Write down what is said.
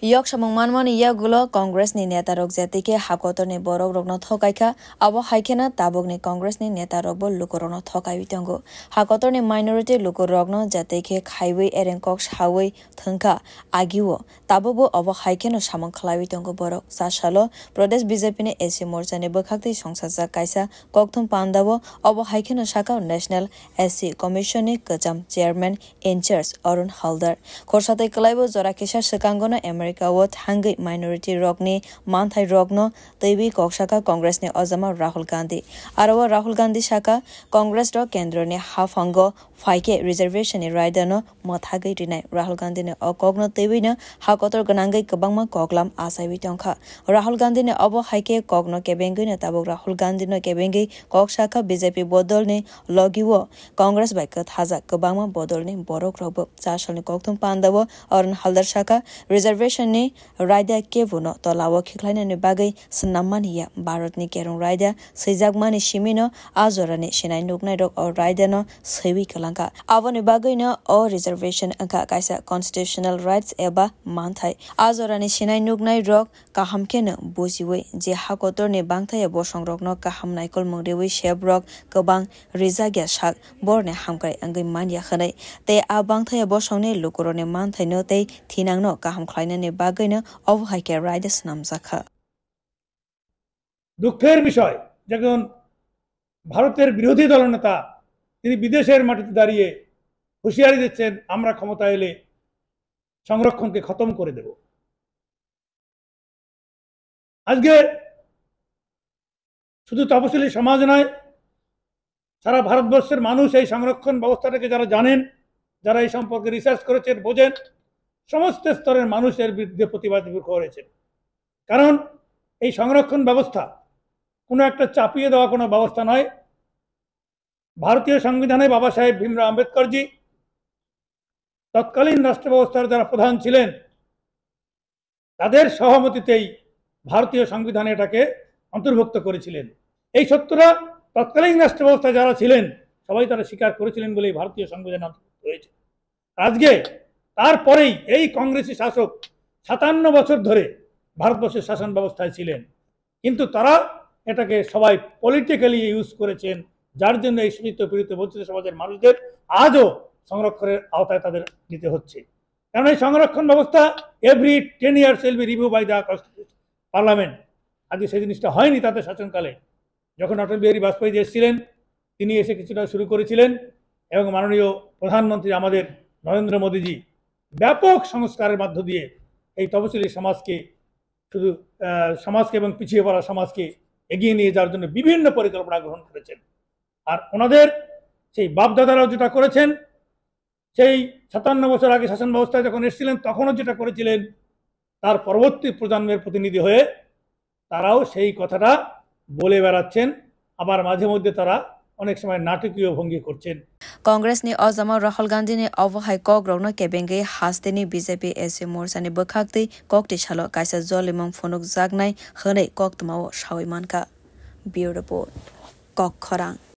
Yok samangmanmani yagulo Congress ni neta rok zatike hakotor ni borok rokno thokaika abo haikena tabok ni Congress ni neta rokbo lukorokno thokai bitango hakotor ni minority lukorokno zatike highway erenkok hawi thangka agiwo tabobo abo haikeno samang khlai bitango borok sasalo Pradesh BJP ni AC Morcha ni bokhakti songsajak kaisa kokthum pandabo abo haikeno saka National SC Commission ni kacham chairman in charge Arun Haldar khorsate klaibo jora kisa sekangono America wo thangai minority rockni manthai rockno teibi koksaka Congress ni Ozama Rahul Gandhi arawa Rahul Gandhi saka Congress ro kendro ni hafango faike reservation ni raidano mathagai rinai Rahul Gandhi ni okogno teibi na hakotor ganangai kabangma koklam asai bitongkha Rahul Gandhi ni abo haike kokno kebengai na tabok Rahul Gandhi no kebengai koksaka BJP bodol ni logiwo Congress bai kathaja kabangma bodol ni borok robo chasalni kokthum pandabo Arun Haldar saka reservation ni raida kevuno tolawo khikhlaina ni bagai snamania Bharat ni kerong raida sejakmani shimino azorani shinai nugnai rok or raida no sewi kalanka avoni bagai no o reservation angka kaisa constitutional rights eba manthai azorani shinai nugnai rok kahamke no bujiwe je hakotor ni bangthai bosong rok no kaham naikol mongrewi sheb rok kabang rizagya shak borne hamkai angai mania khanai te a bangthai bosong ni lukorone manthai no te thinang no kaham khlaina ni bagai no অবহাইকে রাইডাস নামজাখা দুঃখের বিষয় যখন ভারতের বিরোধী দলনেতা তিনি বিদেশের মাটিতে দাঁড়িয়ে হুঁশিয়ারি দিচ্ছেন আমরা ক্ষমতা এলে সংরক্ষণকে খতম করে দেব আজকে শুধু তপশিলি সমাজ নয় সারা ভারতবর্ষের মানুষ এই সংরক্ষণ ব্যবস্থাটাকে যারা জানেন যারা এই সম্পর্কে রিসার্চ করেছেন বোঝেন সমস্ত স্তরের মানুষের বিরুদ্ধে প্রতিবাদ করেছেন কারণ এই সংরক্ষণ ব্যবস্থা কোনো একটা চাপিয়ে দেওয়া কোনো ব্যবস্থা নয় ভারতীয় সংবিধানে বাবা সাহেব ভীমরাও আম্বেদকরজি তৎকালীন রাষ্ট্র ব্যবস্থার যারা প্রধান ছিলেন তাদের সহমতিতেই ভারতীয় সংবিধানে এটাকে অন্তর্ভুক্ত করেছিলেন এই সত্যটা তৎকালীন রাষ্ট্র ব্যবস্থা যারা ছিলেন সবাই তারা স্বীকার করেছিলেন বলেই ভারতীয় সংবিধানে অন্তর্ভুক্ত হয়েছে আজকে তারপরেই এই কংগ্রেসী শাসক ৫৭ বছর ধরে ভারতবর্ষের শাসন ব্যবস্থায় ছিলেন কিন্তু তারা এটাকে সবাই পলিটিক্যালি ইউজ করেছেন যার জন্য এই শোষিত পীড়িত বঞ্চিত সমাজের মানুষদের আজও সংরক্ষণের আওতায় তাদের নিতে হচ্ছে কারণ এই সংরক্ষণ ব্যবস্থা every 10 years will be review by the parliament আজকে সেই জিনিসটা হয়নি তাদের শাসনকালে যখন অটল বিহারী বাজপেয়ী এসেছিলেন তিনি এসে কিছুটা শুরু করেছিলেন এবং মাননীয় প্রধানমন্ত্রী আমাদের নরেন্দ্র মোদীজি ব্যাপক সংস্কারের মধ্য দিয়ে এই তপশিলি সমাজকে শুধু সমাজকে এবং পিছিয়ে পড়া সমাজকে এগিয়ে নিয়ে যাওয়ার জন্য বিভিন্ন পরিকল্পনা গ্রহণ করেছেন আর ওনাদের সেই বাপদাদারাও যেটা করেছেন সেই ৫৭ বছর আগে শাসন ব্যবস্থায় যখন এসেছিলেন তখনও যেটা করেছিলেন তার পরবর্তী প্রজন্মের প্রতিনিধি হয়ে তারাও সেই কথাটা বলে বেড়াচ্ছেন আবার মাঝে মধ্যে তারা অনেক সময় নাটকীয় ভঙ্গি করছেন Congress ni Ozama Rahul Gandhi ni অবহাই কক রগ্ন কেবেঙ্গে হাস্তেনি বিজেপি এসি মোর্চানি বখাকতি kokti chalo kaisa jolimong phonuk jagnai hwnei koktmao sawi manka Bureau Report Kok Khorang